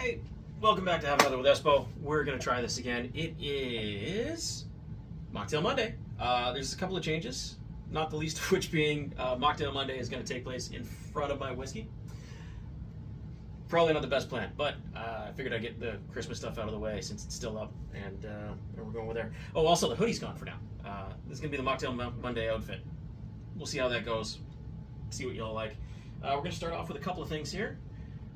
Hey, welcome back to Have Another with Espo. We're going to try this again. It is Mocktail Monday. There's a couple of changes, not the least of which being Mocktail Monday is going to take place in front of my whiskey. Probably not the best plan, but I figured I'd get the Christmas stuff out of the way since it's still up, and we're going with there. Oh, also the hoodie's gone for now. This is going to be the Mocktail Monday outfit. We'll see how that goes, see what y'all like. We're going to start off with a couple of things here.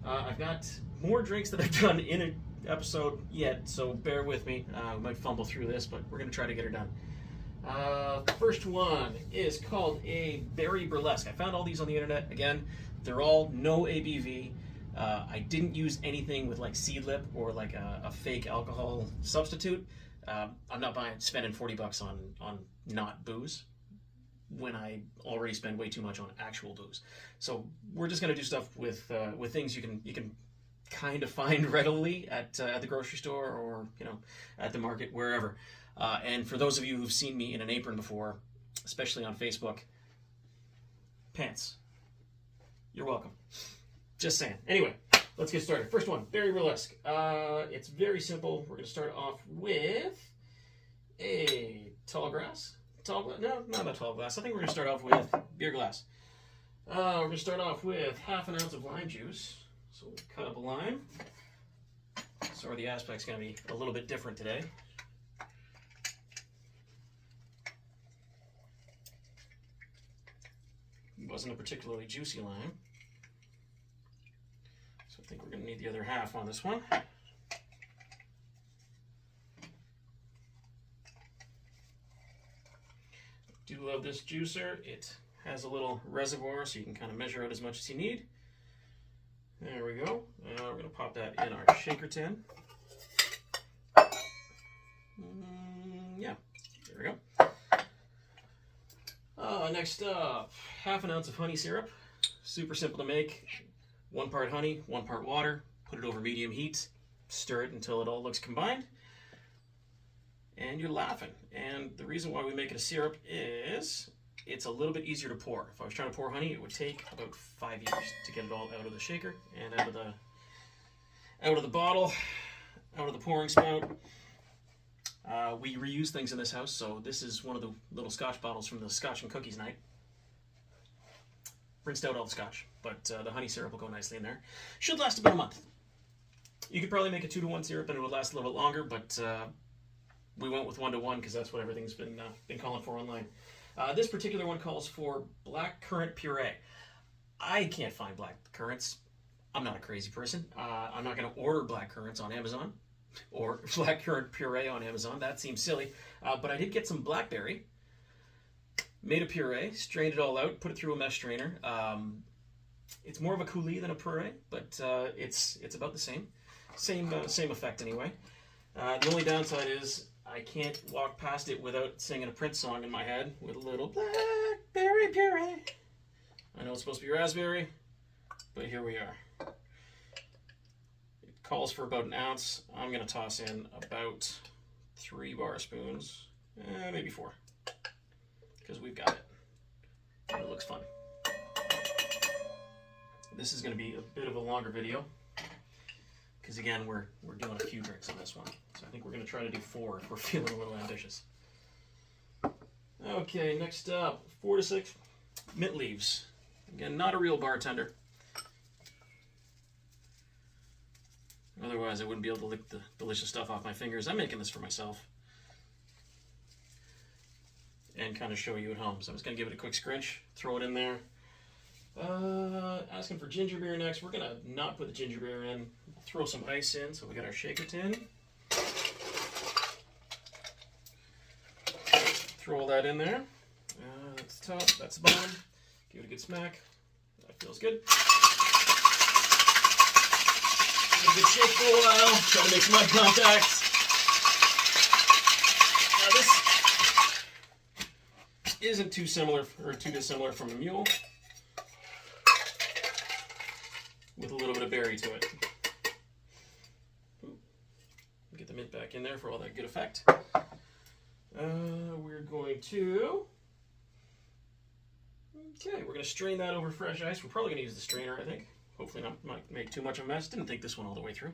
I've got more drinks that I've done in an episode yet, so bear with me. We might fumble through this, but we're going to try to get her done. The first one is called a Berry Burlesque. I found all these on the internet. Again, they're all no ABV. I didn't use anything with like seed lip or like a fake alcohol substitute. I'm not spending $40 on not booze when I already spend way too much on actual booze. So we're just going to do stuff with things you can kind of find readily at the grocery store or at the market, wherever. And for those of you who've seen me in an apron before, especially on Facebook, pants. You're welcome. Just saying. Anyway, let's get started. First one, Berry Burlesque. It's very simple. We're going to start off with a tall glass. No, not a tall glass. I think we're going to start off with beer glass. We're going to start off with half an ounce of lime juice. So we'll cut up a lime. Sorry, the aspect's going to be a little bit different today. It wasn't a particularly juicy lime. So I think we're going to need the other half on this one. Do love this juicer. It has a little reservoir so you can kind of measure out as much as you need. There we go. We're going to pop that in our shaker tin. Yeah, there we go. Next up, half an ounce of honey syrup. Super simple to make. 1 part honey, 1 part water. Put it over medium heat. Stir it until it all looks combined. And you're laughing. And the reason why we make it a syrup is it's a little bit easier to pour. If I was trying to pour honey, it would take about 5 years to get it all out of the shaker and out of the bottle, out of the pouring spout. We reuse things in this house, so this is one of the little scotch bottles from the Scotch and Cookies night. Rinsed out all the scotch, but the honey syrup will go nicely in there. Should last about a month. You could probably make a 2-to-1 syrup and it would last a little bit longer, but we went with 1-to-1 because that's what everything's been calling for online. This particular one calls for black currant puree. I can't find black currants. I'm not a crazy person. I'm not going to order black currants on Amazon or black currant puree on Amazon. That seems silly. But I did get some blackberry, made a puree, strained it all out, put it through a mesh strainer. It's more of a coulis than a puree, but it's about the same. Same effect anyway. The only downside is I can't walk past it without singing a Prince song in my head with a little blackberry puree. I know it's supposed to be raspberry, but here we are. It calls for about 1 ounce. I'm going to toss in about 3 bar spoons, maybe 4, because we've got it. And it looks fun. This is going to be a bit of a longer video, because again, we're doing a few drinks on this one. So I think we're going to try to do 4 if we're feeling a little ambitious. Okay, next up, 4 to 6 mint leaves. Again, not a real bartender. Otherwise, I wouldn't be able to lick the delicious stuff off my fingers. I'm making this for myself. And kind of show you at home. So I'm just going to give it a quick scrunch, throw it in there. Asking for ginger beer next. We're going to not put the ginger beer in. Throw some ice in. So we got our shaker tin. Throw all that in there. That's the top, that's the bottom. Give it a good smack. That feels good. Give it a good shake for a while. Try to make some eye contact. Now this isn't too dissimilar from a mule, with a little bit of berry to it. Get the mint back in there for all that good effect. We're going to... Okay, we're going to strain that over fresh ice. We're probably going to use the strainer, I think. Hopefully not make too much of a mess. Didn't think this one all the way through.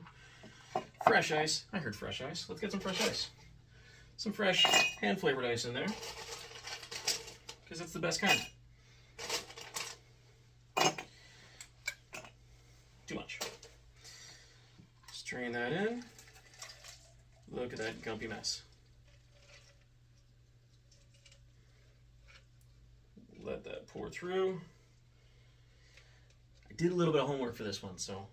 Fresh ice. I heard fresh ice. Let's get some fresh ice. Some fresh hand-flavored ice in there, because it's the best kind. Too much. Strain that in. Look at that gumpy mess. Let that pour through. I did a little bit of homework for this one, so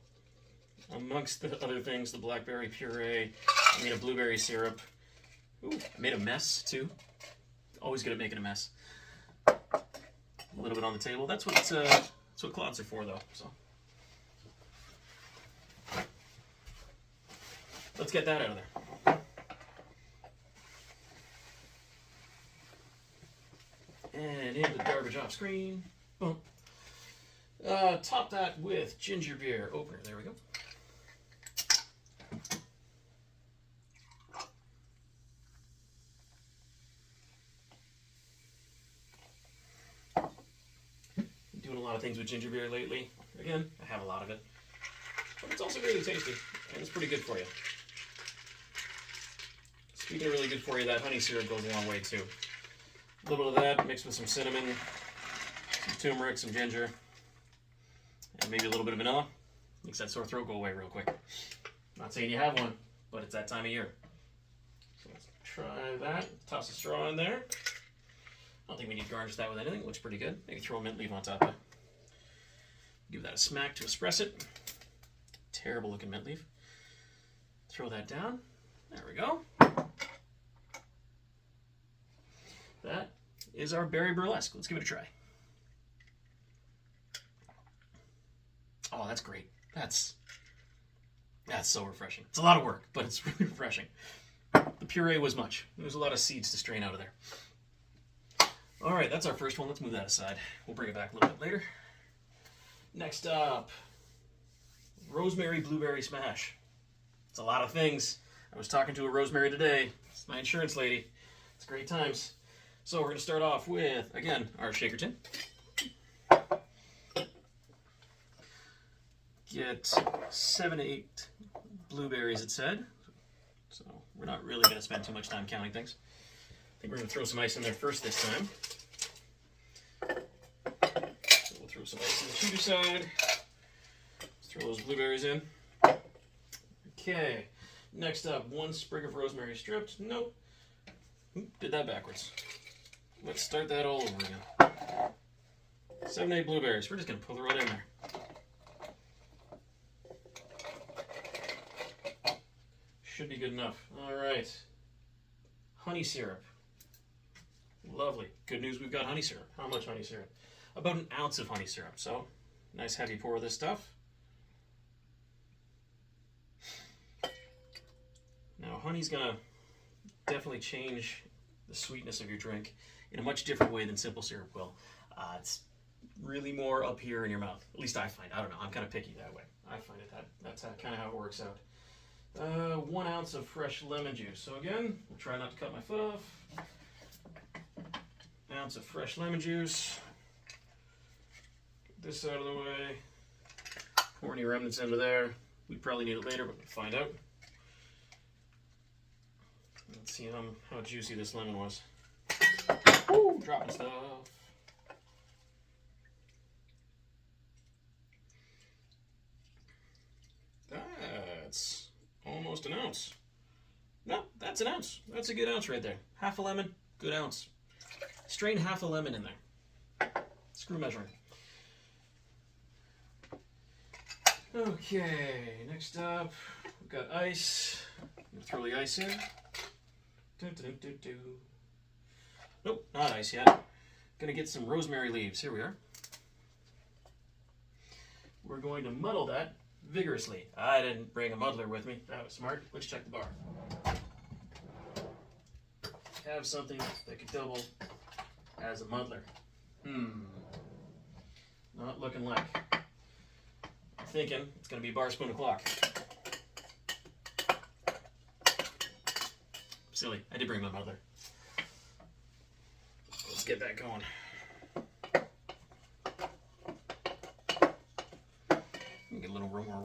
amongst the other things, the blackberry puree, I made a blueberry syrup. Ooh, I made a mess too. Always good at making a mess. A little bit on the table. That's what cloths are for, though. So let's get that out of there. And into the garbage off screen. Boom. Top that with ginger beer opener. There we go. Doing a lot of things with ginger beer lately. Again, I have a lot of it. But it's also really tasty, and it's pretty good for you. Speaking of really good for you, that honey syrup goes a long way too. A little bit of that mixed with some cinnamon, some turmeric, some ginger, and maybe a little bit of vanilla. Makes that sore throat go away real quick. Not saying you have one, but it's that time of year. So let's try that. Toss a straw in there. I don't think we need to garnish that with anything. It looks pretty good. Maybe throw a mint leaf on top of it. Give that a smack to espresso it. Terrible looking mint leaf. Throw that down. There we go. That is our Berry Burlesque. Let's give it a try. Oh, that's great. That's so refreshing. It's a lot of work, but it's really refreshing. The puree was much. There's a lot of seeds to strain out of there. All right, that's our first one. Let's move that aside. We'll bring it back a little bit later. Next up, Rosemary Blueberry Smash. It's a lot of things. I was talking to a Rosemary today. It's my insurance lady. It's great times. So we're going to start off with, again, our shaker tin. Get 7 to 8 blueberries, it said. So we're not really going to spend too much time counting things. I think we're going to throw some ice in there first this time. So we'll throw some ice on the shooter side. Let's throw those blueberries in. Okay, next up, 1 sprig of rosemary stripped. Nope. Oop, did that backwards. Let's start that all over again. 7 to 8 blueberries. We're just going to pull it right in there. Should be good enough. All right. Honey syrup. Lovely. Good news, we've got honey syrup. How much honey syrup? About 1 ounce of honey syrup. So, nice heavy pour of this stuff. Now, honey's going to definitely change the sweetness of your drink in a much different way than simple syrup will. It's really more up here in your mouth. At least I find. I don't know. I'm kind of picky that way. I find it that's kind of how it works out. 1 ounce of fresh lemon juice. So again, we'll try not to cut my foot off. 1 ounce of fresh lemon juice. Get this out of the way. Pour any remnants into there. We'd probably need it later, but we'll find out. Let's see how juicy this lemon was. Woo, dropping stuff. That's almost 1 ounce. No, that's 1 ounce. That's a good ounce right there. Half a lemon, good ounce. Strain half a lemon in there. Screw measuring. Okay, next up, we've got ice. I'm gonna throw the ice in. Nope, not ice yet. Gonna get some rosemary leaves. Here we are. We're going to muddle that vigorously. I didn't bring a muddler with me. That was smart. Let's check the bar. Have something that could double as a muddler. Not looking like. I'm thinking it's going to be bar, spoon, o'clock. Silly. I did bring my muddler. Let's get that going.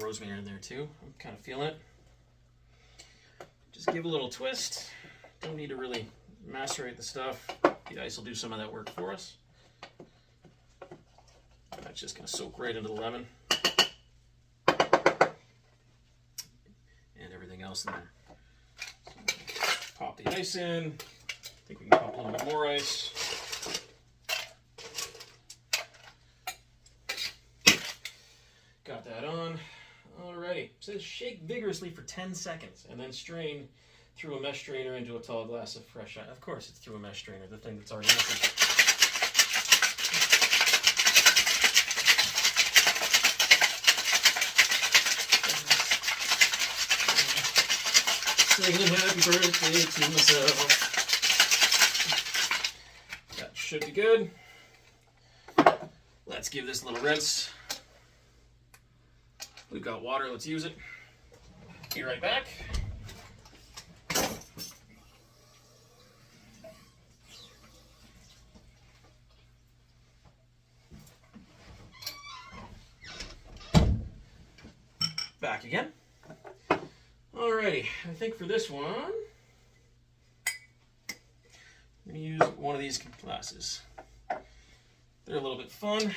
rosemary in there too. I'm kind of feeling it. Just give a little twist. Don't need to really macerate the stuff. The ice will do some of that work for us. That's just going to soak right into the lemon. And everything else in there. So pop the ice in. I think we can pop a little bit more ice. Got that on. Alrighty. It says shake vigorously for 10 seconds and then strain through a mesh strainer into a tall glass of fresh ice. Of course it's through a mesh strainer, the thing that's already messy. Singing happy birthday to myself. That should be good. Let's give this a little rinse. We've got water, let's use it. Be right back. Back again. Alrighty, I think for this one, I'm going to use one of these glasses. They're a little bit fun.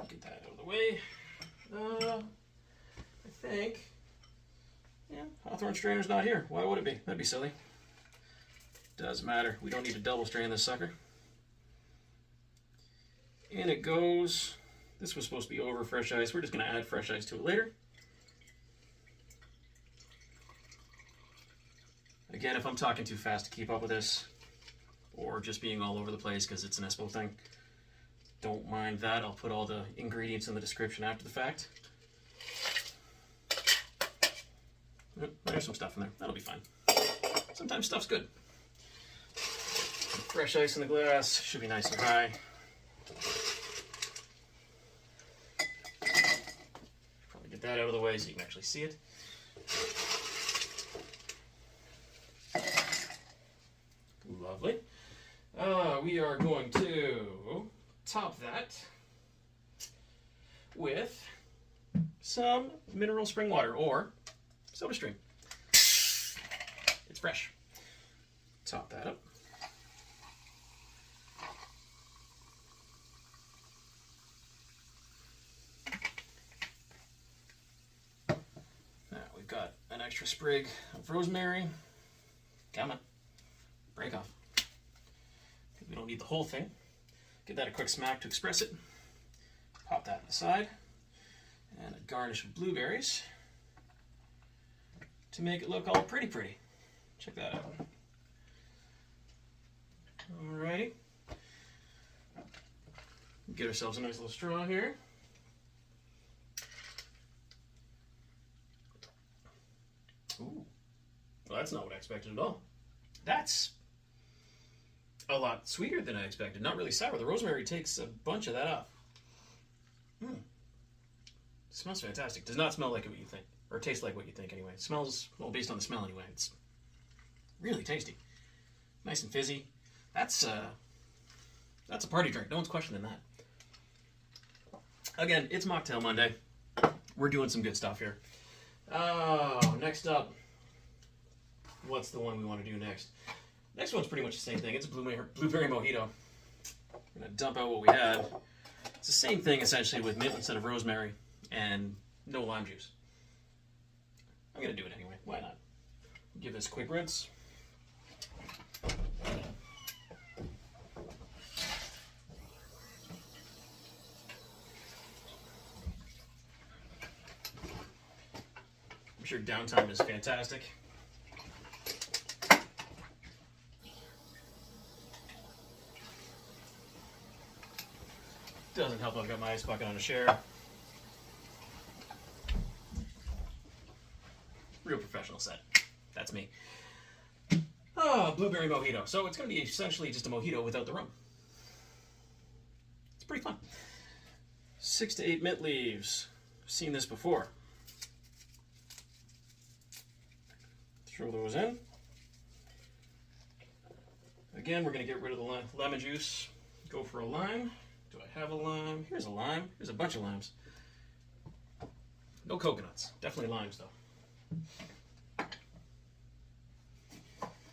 Get that out of the way. I think, yeah, Hawthorne strainer's not here. Why would it be? That'd be silly. Doesn't matter. We don't need to double strain this sucker. In it goes. This was supposed to be over fresh ice. We're just going to add fresh ice to it later. Again, if I'm talking too fast to keep up with this, or just being all over the place because it's an Espo thing, don't mind that. I'll put all the ingredients in the description after the fact. There's some stuff in there. That'll be fine. Sometimes stuff's good. Fresh ice in the glass. Should be nice and high. Probably get that out of the way so you can actually see it. Lovely. We are going to top that with some mineral spring water or soda stream. It's fresh. Top that up. Now we've got an extra sprig of rosemary. Come on, break off. We don't need the whole thing. Give that a quick smack to express it. Pop that on the side. And a garnish of blueberries to make it look all pretty. Check that out. Alrighty. Get ourselves a nice little straw here. Ooh. Well, that's not what I expected at all. That's a lot sweeter than I expected. Not really sour. The rosemary takes a bunch of that off. Smells fantastic. Does not smell like what you think. Or taste like what you think anyway. It smells, well, based on the smell anyway. It's really tasty. Nice and fizzy. That's a party drink. No one's questioning that. Again, it's Mocktail Monday. We're doing some good stuff here. Next up. What's the one we want to do next? Next one's pretty much the same thing. It's a blueberry mojito. I'm going to dump out what we had. It's the same thing essentially with mint instead of rosemary and no lime juice. I'm going to do it anyway. Why not? Give this a quick rinse. I'm sure downtime is fantastic. Doesn't help I've got my ice bucket on a share. Real professional set. That's me. Blueberry mojito. So it's going to be essentially just a mojito without the rum. It's pretty fun. 6 to 8 mint leaves. I've seen this before. Throw those in. Again, we're going to get rid of the lemon juice. Go for a lime. Do I have a lime? Here's a lime. Here's a bunch of limes. No coconuts. Definitely limes, though.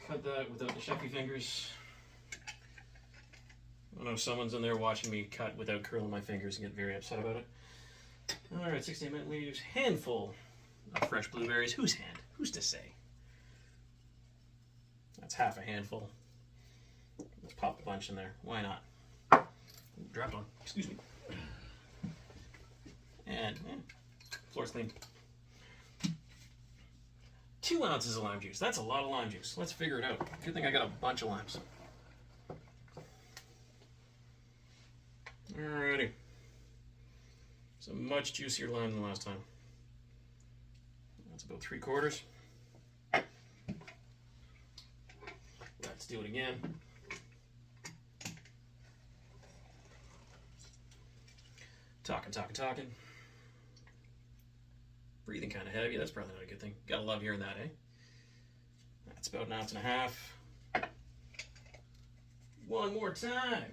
Cut that without the chefy fingers. I know someone's in there watching me cut without curling my fingers and get very upset about it. Alright, 16 mint leaves. Handful of fresh blueberries. Whose hand? Who's to say? That's half a handful. Let's pop a bunch in there. Why not? Dropped one. Excuse me. And floor's clean. 2 ounces of lime juice. That's a lot of lime juice. Let's figure it out. Good thing I got a bunch of limes. Alrighty. It's a much juicier lime than last time. That's about 3/4. Let's do it again. Talking. Breathing kind of heavy. That's probably not a good thing. Gotta love hearing that, eh? That's about 1.5 ounces. One more time.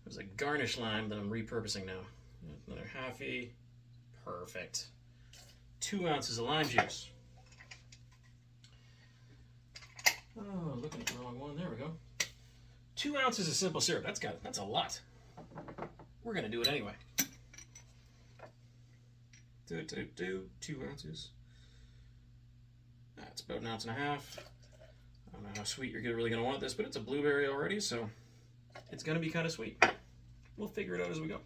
There's a garnish lime that I'm repurposing now. Another halfie. Perfect. 2 ounces of lime juice. Oh, looking at the wrong one. There we go. 2 ounces of simple syrup. That's a lot. We're gonna do it anyway. 2 ounces. That's about 1.5 ounces. I don't know how sweet you're really gonna want this, but it's a blueberry already, so it's gonna be kind of sweet. We'll figure it out as we go.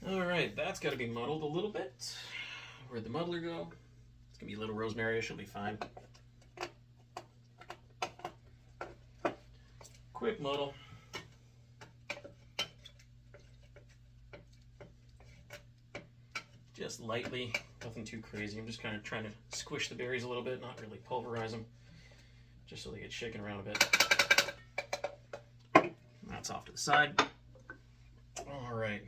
Alright, that's got to be muddled a little bit. Where'd the muddler go? It's going to be a little rosemary, she'll be fine. Quick muddle. Just lightly, nothing too crazy. I'm just kind of trying to squish the berries a little bit, not really pulverize them, just so they get shaken around a bit. That's off to the side. All right.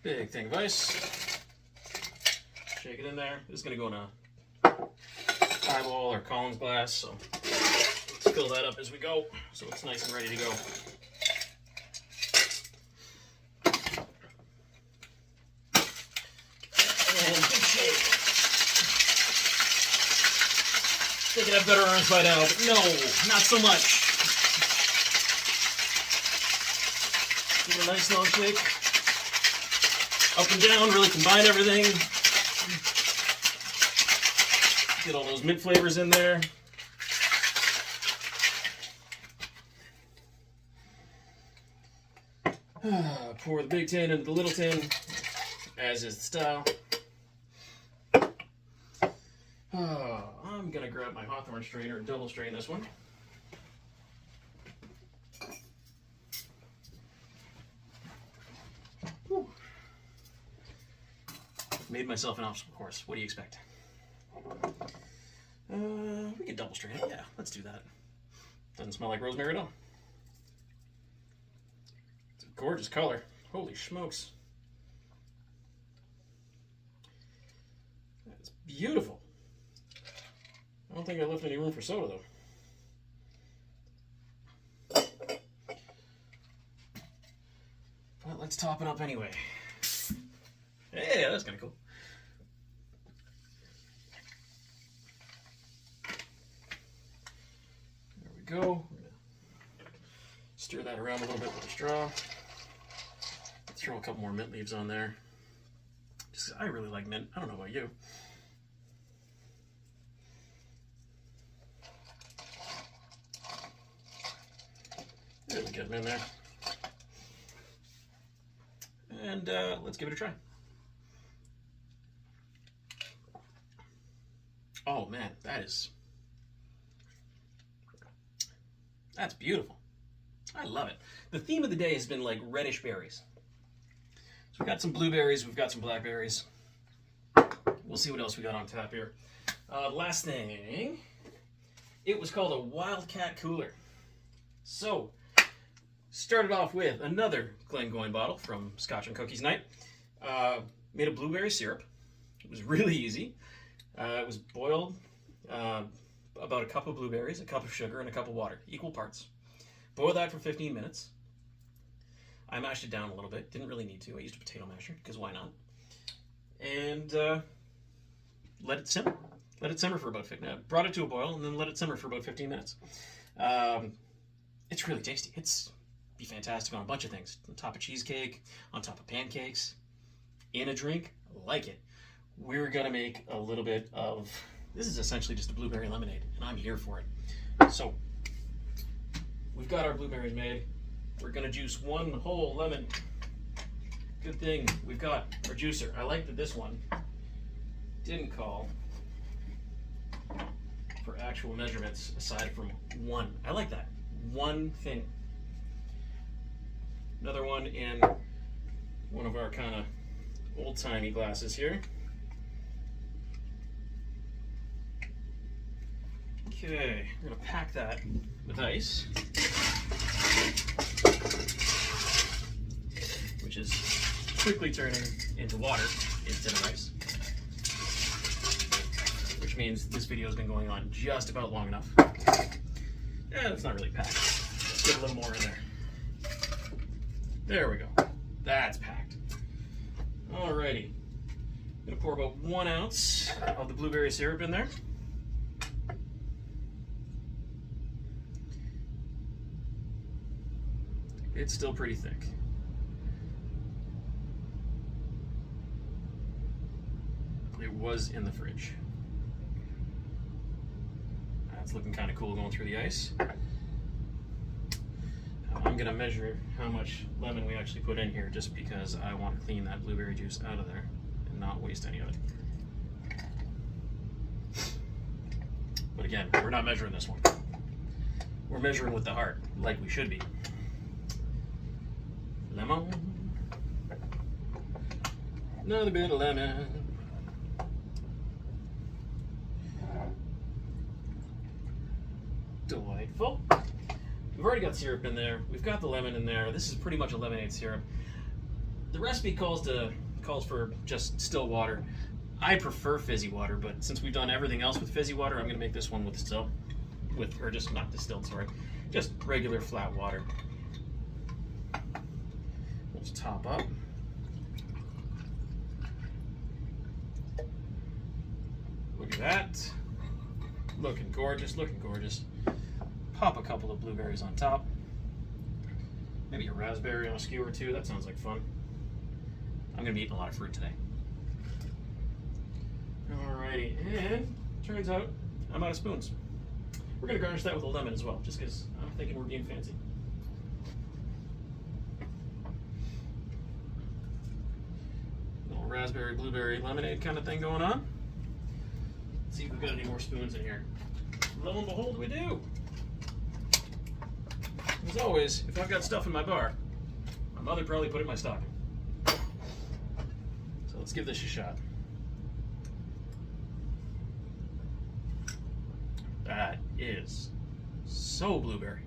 Big thing of ice. Shake it in there. This is going to go in a highball or Collins glass, so let's fill that up as we go so it's nice and ready to go. And big shake. Thinking I've better arms by now, but no, not so much. Give it a nice long shake. Up and down, really combine everything. Get all those mint flavors in there. Pour the big tin into the little tin, as is the style. I'm going to grab my Hawthorne strainer and double strain this one. Whew. Made myself an obstacle course. What do you expect? We could double strain it. Yeah, let's do that. Doesn't smell like rosemary at all. It's a gorgeous color. Holy smokes. That's beautiful. I don't think I left any room for soda, though. But let's top it up anyway. Hey, that's kind of cool. There we go. We're gonna stir that around a little bit with a straw. Throw a couple more mint leaves on there. Just, I really like mint. I don't know about you. There we get them in there. And let's give it a try. Oh man, that's beautiful. I love it. The theme of the day has been like reddish berries. So we've got some blueberries, we've got some blackberries. We'll see what else we got on tap here. Last thing, it was called a Wildcat Cooler. So, started off with another Glengoyne bottle from Scotch and Cookies Night. Made a blueberry syrup. It was really easy. It was boiled, about a cup of blueberries, a cup of sugar, and a cup of water, equal parts. Boil that for 15 minutes. I mashed it down a little bit. Didn't really need to. I used a potato masher, because why not? And let it simmer. Let it simmer for about 15 minutes. Brought it to a boil, and then let it simmer for about 15 minutes. It's really tasty. It's be fantastic on a bunch of things. On top of cheesecake, on top of pancakes, in a drink. I like it. We're going to make a little bit of... This is essentially just a blueberry lemonade, and I'm here for it. So, we've got our blueberries made. We're going to juice one whole lemon. Good thing we've got our juicer. I like that this one didn't call for actual measurements aside from one. I like that. One thing. Another one in one of our kind of old-timey glasses here. Okay, we're going to pack that with ice, which is quickly turning into water instead of ice, which means this video has been going on just about long enough. Yeah, it's not really packed. Let's get a little more in there. There we go. That's packed. Alrighty. I'm going to pour about 1 ounce of the blueberry syrup in there. It's still pretty thick. It was in the fridge. That's looking kind of cool going through the ice. I'm going to measure how much lemon we actually put in here just because I want to clean that blueberry juice out of there and not waste any of it. But again, we're not measuring this one. We're measuring with the heart, like we should be. Lemon. Another bit of lemon. Delightful. We've already got syrup in there. We've got the lemon in there. This is pretty much a lemonade syrup. The recipe calls for just still water. I prefer fizzy water, but since we've done everything else with fizzy water, I'm going to make this one with not distilled, sorry, just regular flat water. We'll just top up. Look at that. Looking gorgeous, looking gorgeous. Pop a couple of blueberries on top. Maybe a raspberry on a skewer too. That sounds like fun. I'm going to be eating a lot of fruit today. Alrighty, and turns out I'm out of spoons. We're going to garnish that with a lemon as well, just because I'm thinking we're being fancy. Little raspberry, blueberry lemonade kind of thing going on. Let's see if we've got any more spoons in here. Lo and behold, we do. As always, if I've got stuff in my bar, my mother probably put it in my stocking. So let's give this a shot. That is so blueberry.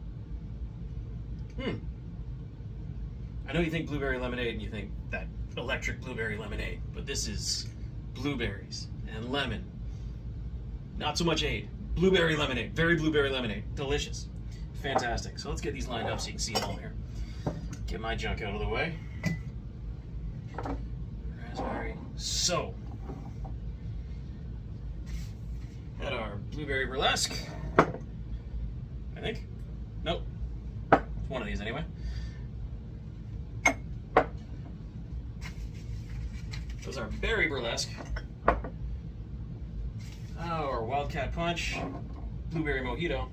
I know you think blueberry lemonade and you think that electric blueberry lemonade, but this is blueberries and lemon. Not so much aid. Blueberry lemonade. Very blueberry lemonade. Delicious. Fantastic. So let's get these lined up so you can see them all here. Get my junk out of the way. Raspberry. So, got our blueberry burlesque. I think. Nope. It's one of these anyway. Those are berry burlesque. Our Wildcat punch, blueberry mojito,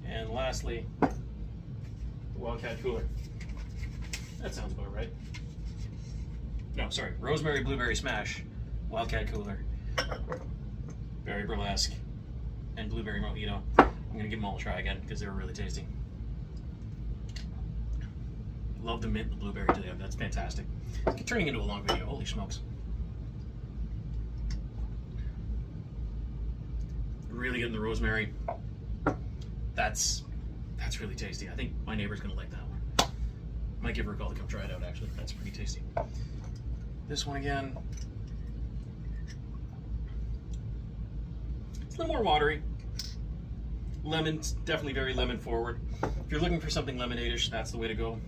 and lastly, the Wildcat Cooler. That sounds about right. No, sorry, Rosemary Blueberry Smash, Wildcat Cooler, Berry Burlesque, and Blueberry Mojito. I'm going to give them all a try again because they were really tasty. Love the mint and blueberry today. That's fantastic. It's turning into a long video. Holy smokes. Really getting the rosemary. That's really tasty. I think my neighbor's going to like that one. Might give her a call to come try it out, actually. That's pretty tasty. This one again. little more watery. Lemon's definitely very lemon forward. If you're looking for something lemonade-ish, that's the way to go.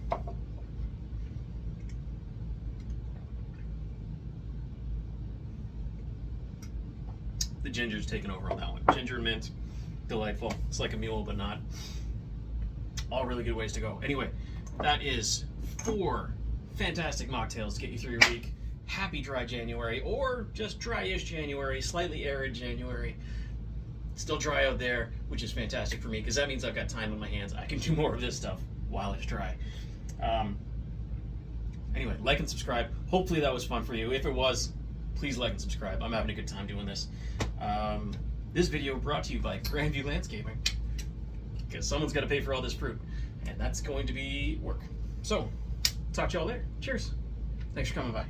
The ginger's taken over on that one. Ginger and mint, delightful. It's like a mule, but not. All really good ways to go. Anyway, that is 4 fantastic mocktails to get you through your week. Happy dry January, or just dry-ish January, slightly arid January. Still dry out there, which is fantastic for me because that means I've got time on my hands. I can do more of this stuff while it's dry. Anyway, like and subscribe. Hopefully that was fun for you. If it was, please like and subscribe. I'm having a good time doing this. This video brought to you by Grandview Landscaping, because someone's got to pay for all this fruit, and that's going to be work. So, talk to y'all later. Cheers. Thanks for coming by.